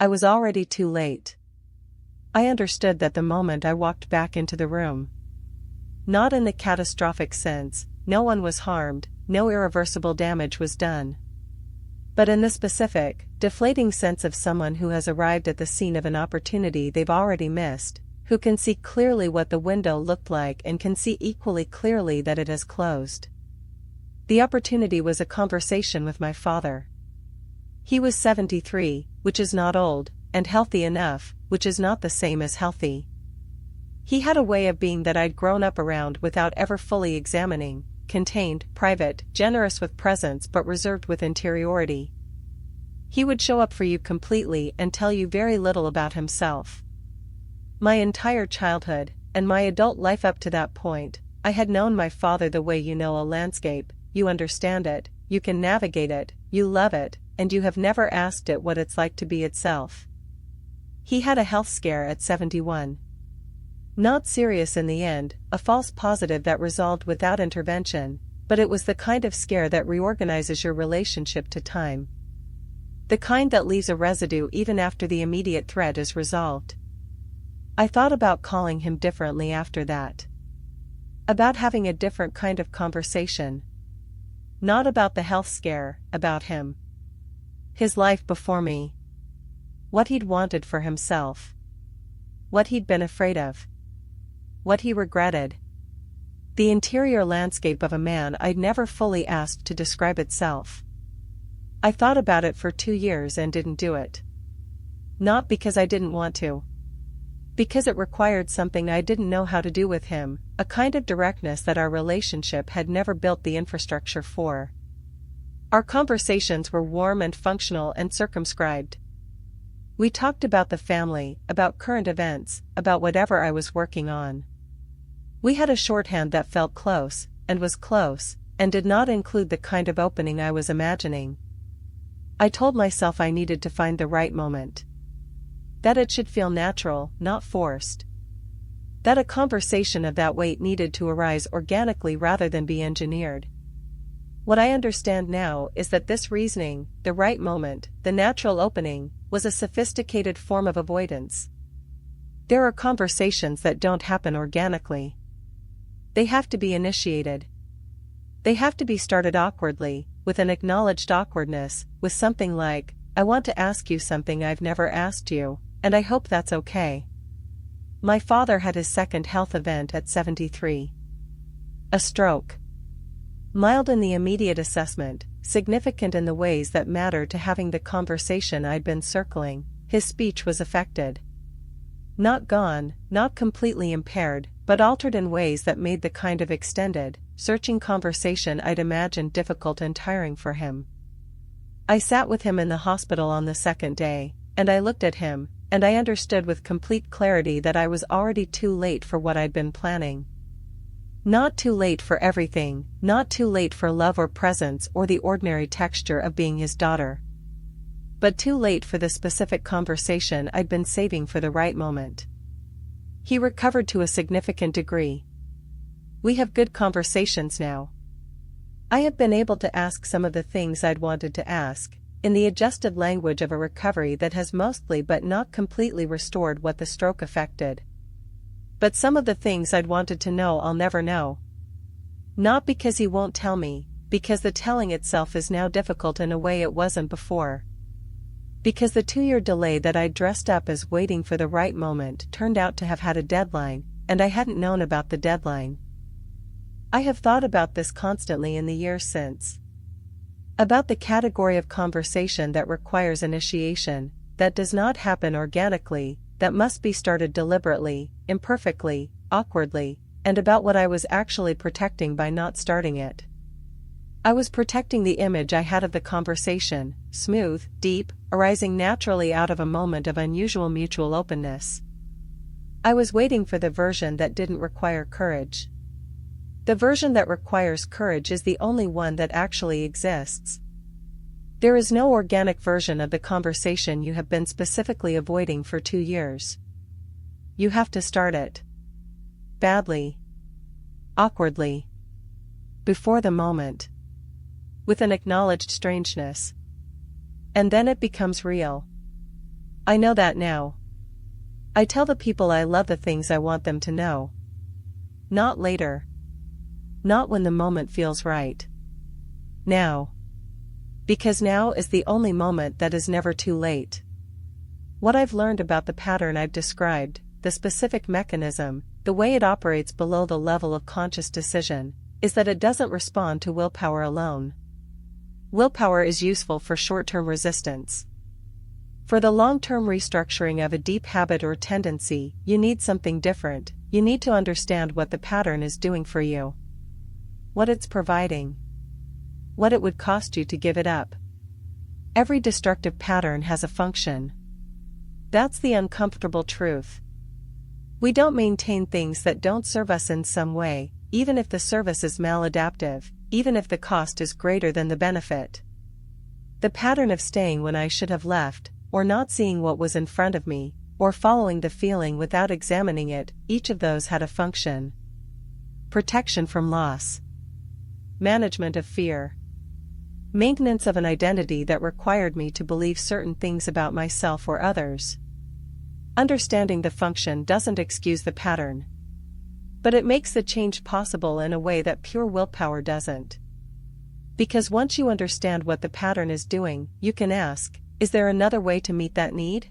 I was already too late. I understood that the moment I walked back into the room. Not in the catastrophic sense, no one was harmed, no irreversible damage was done. But in the specific, deflating sense of someone who has arrived at the scene of an opportunity they've already missed, who can see clearly what the window looked like and can see equally clearly that it has closed. The opportunity was a conversation with my father. He was 73, which is not old, and healthy enough, which is not the same as healthy. He had a way of being that I'd grown up around without ever fully examining: contained, private, generous with presence but reserved with interiority. He would show up for you completely and tell you very little about himself. My entire childhood, and my adult life up to that point, I had known my father the way you know a landscape: you understand it, you can navigate it, you love it, and you have never asked it what it's like to be itself. He had a health scare at 71. Not serious in the end, a false positive that resolved without intervention, but it was the kind of scare that reorganizes your relationship to time. The kind that leaves a residue even after the immediate threat is resolved. I thought about calling him differently after that. About having a different kind of conversation. Not about the health scare, about him. His life before me. What he'd wanted for himself. What he'd been afraid of. What he regretted. The interior landscape of a man I'd never fully asked to describe itself. I thought about it for 2 years and didn't do it. Not because I didn't want to. Because it required something I didn't know how to do with him, a kind of directness that our relationship had never built the infrastructure for. Our conversations were warm and functional and circumscribed. We talked about the family, about current events, about whatever I was working on. We had a shorthand that felt close, and was close, and did not include the kind of opening I was imagining. I told myself I needed to find the right moment. That it should feel natural, not forced. That a conversation of that weight needed to arise organically rather than be engineered. What I understand now is that this reasoning, the right moment, the natural opening, was a sophisticated form of avoidance. There are conversations that don't happen organically. They have to be initiated. They have to be started awkwardly, with an acknowledged awkwardness, with something like, "I want to ask you something I've never asked you, and I hope that's okay." My father had his second health event at 73. A stroke. Mild in the immediate assessment, significant in the ways that matter to having the conversation I'd been circling, his speech was affected. Not gone, not completely impaired, but altered in ways that made the kind of extended, searching conversation I'd imagined difficult and tiring for him. I sat with him in the hospital on the second day, and I looked at him, and I understood with complete clarity that I was already too late for what I'd been planning. Not too late for everything, not too late for love or presence or the ordinary texture of being his daughter. But too late for the specific conversation I'd been saving for the right moment. He recovered to a significant degree. We have good conversations now. I have been able to ask some of the things I'd wanted to ask, in the adjusted language of a recovery that has mostly but not completely restored what the stroke affected. But some of the things I'd wanted to know I'll never know. Not because he won't tell me, because the telling itself is now difficult in a way it wasn't before. Because the 2-year delay that I'd dressed up as waiting for the right moment turned out to have had a deadline, and I hadn't known about the deadline. I have thought about this constantly in the years since. About the category of conversation that requires initiation, that does not happen organically, that must be started deliberately, imperfectly, awkwardly, and about what I was actually protecting by not starting it. I was protecting the image I had of the conversation, smooth, deep, arising naturally out of a moment of unusual mutual openness. I was waiting for the version that didn't require courage. The version that requires courage is the only one that actually exists. There is no organic version of the conversation you have been specifically avoiding for 2 years. You have to start it. Badly. Awkwardly. Before the moment. With an acknowledged strangeness. And then it becomes real. I know that now. I tell the people I love the things I want them to know. Not later. Not when the moment feels right. Now. Because now is the only moment that is never too late. What I've learned about the pattern I've described, the specific mechanism, the way it operates below the level of conscious decision, is that it doesn't respond to willpower alone. Willpower is useful for short-term resistance. For the long-term restructuring of a deep habit or tendency, you need something different. You need to understand what the pattern is doing for you. What it's providing. What it would cost you to give it up. Every destructive pattern has a function. That's the uncomfortable truth. We don't maintain things that don't serve us in some way, even if the service is maladaptive, even if the cost is greater than the benefit. The pattern of staying when I should have left, or not seeing what was in front of me, or following the feeling without examining it, each of those had a function. Protection from loss. Management of fear. Maintenance of an identity that required me to believe certain things about myself or others. Understanding the function doesn't excuse the pattern. But it makes the change possible in a way that pure willpower doesn't. Because once you understand what the pattern is doing, you can ask, is there another way to meet that need?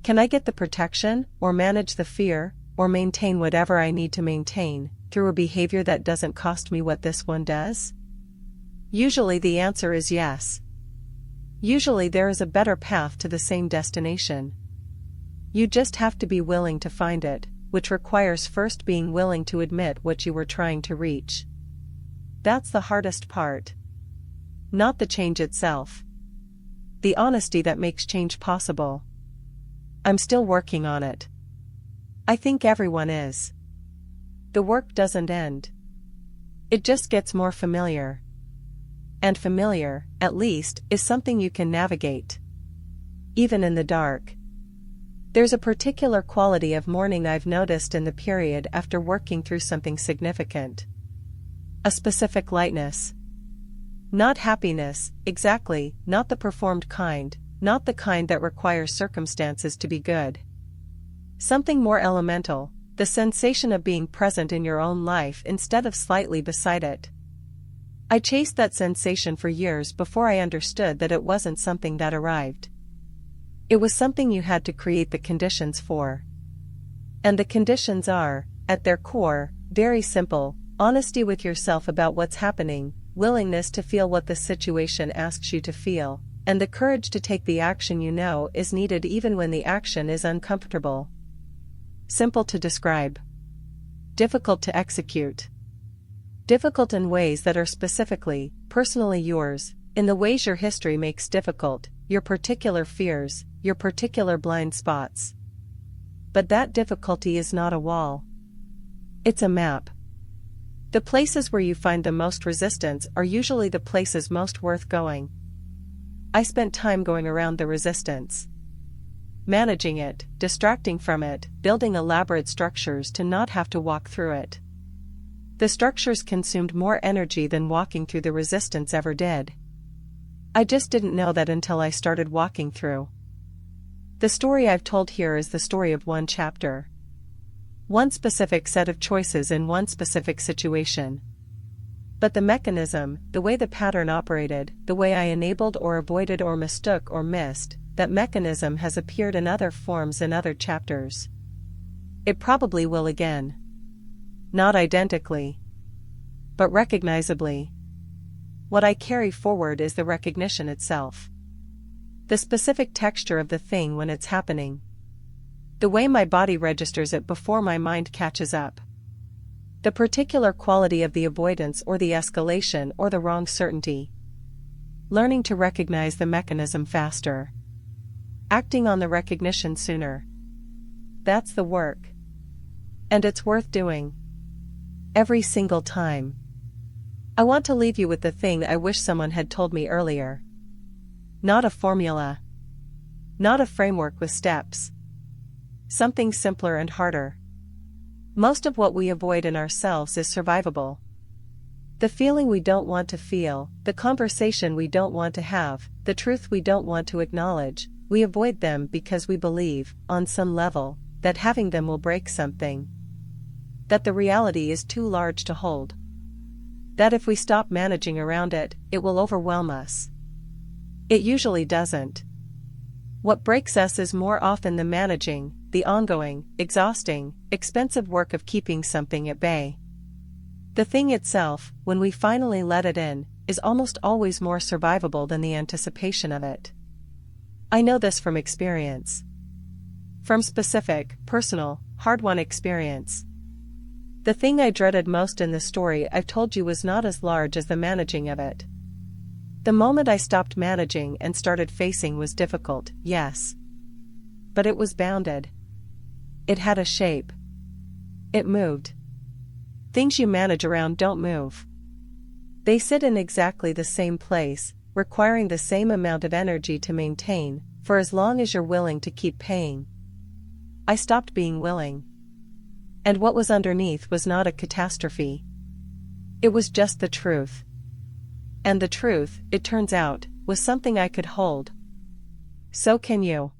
Can I get the protection, or manage the fear, or maintain whatever I need to maintain, through a behavior that doesn't cost me what this one does? Usually the answer is yes. Usually there is a better path to the same destination. You just have to be willing to find it, which requires first being willing to admit what you were trying to reach. That's the hardest part. Not the change itself. The honesty that makes change possible. I'm still working on it. I think everyone is. The work doesn't end. It just gets more familiar. And familiar, at least, is something you can navigate. Even in the dark. There's a particular quality of mourning I've noticed in the period after working through something significant. A specific lightness. Not happiness, exactly, not the performed kind, not the kind that requires circumstances to be good. Something more elemental, the sensation of being present in your own life instead of slightly beside it. I chased that sensation for years before I understood that it wasn't something that arrived. It was something you had to create the conditions for. And the conditions are, at their core, very simple: honesty with yourself about what's happening, willingness to feel what the situation asks you to feel, and the courage to take the action you know is needed even when the action is uncomfortable. Simple to describe. Difficult to execute. Difficult in ways that are specifically, personally yours, in the ways your history makes difficult, your particular fears, your particular blind spots. But that difficulty is not a wall. It's a map. The places where you find the most resistance are usually the places most worth going. I spent time going around the resistance. Managing it, distracting from it, building elaborate structures to not have to walk through it. The structures consumed more energy than walking through the resistance ever did. I just didn't know that until I started walking through. The story I've told here is the story of one chapter. One specific set of choices in one specific situation. But the mechanism, the way the pattern operated, the way I enabled or avoided or mistook or missed, that mechanism has appeared in other forms in other chapters. It probably will again. Not identically. But recognizably. What I carry forward is the recognition itself. The specific texture of the thing when it's happening. The way my body registers it before my mind catches up. The particular quality of the avoidance or the escalation or the wrong certainty. Learning to recognize the mechanism faster. Acting on the recognition sooner. That's the work. And it's worth doing. Every single time. I want to leave you with the thing I wish someone had told me earlier. Not a formula. Not a framework with steps. Something simpler and harder. Most of what we avoid in ourselves is survivable. The feeling we don't want to feel, the conversation we don't want to have, the truth we don't want to acknowledge, We avoid them because we believe, on some level, that having them will break something. That the reality is too large to hold. That if we stop managing around it, it will overwhelm us. It usually doesn't. What breaks us is more often the managing, the ongoing, exhausting, expensive work of keeping something at bay. The thing itself, when we finally let it in, is almost always more survivable than the anticipation of it. I know this from experience. From specific, personal, hard-won experience. The thing I dreaded most in the story I've told you was not as large as the managing of it. The moment I stopped managing and started facing was difficult, yes. But it was bounded. It had a shape. It moved. Things you manage around don't move. They sit in exactly the same place, requiring the same amount of energy to maintain, for as long as you're willing to keep paying. I stopped being willing. And what was underneath was not a catastrophe. It was just the truth. And the truth, it turns out, was something I could hold. So can you.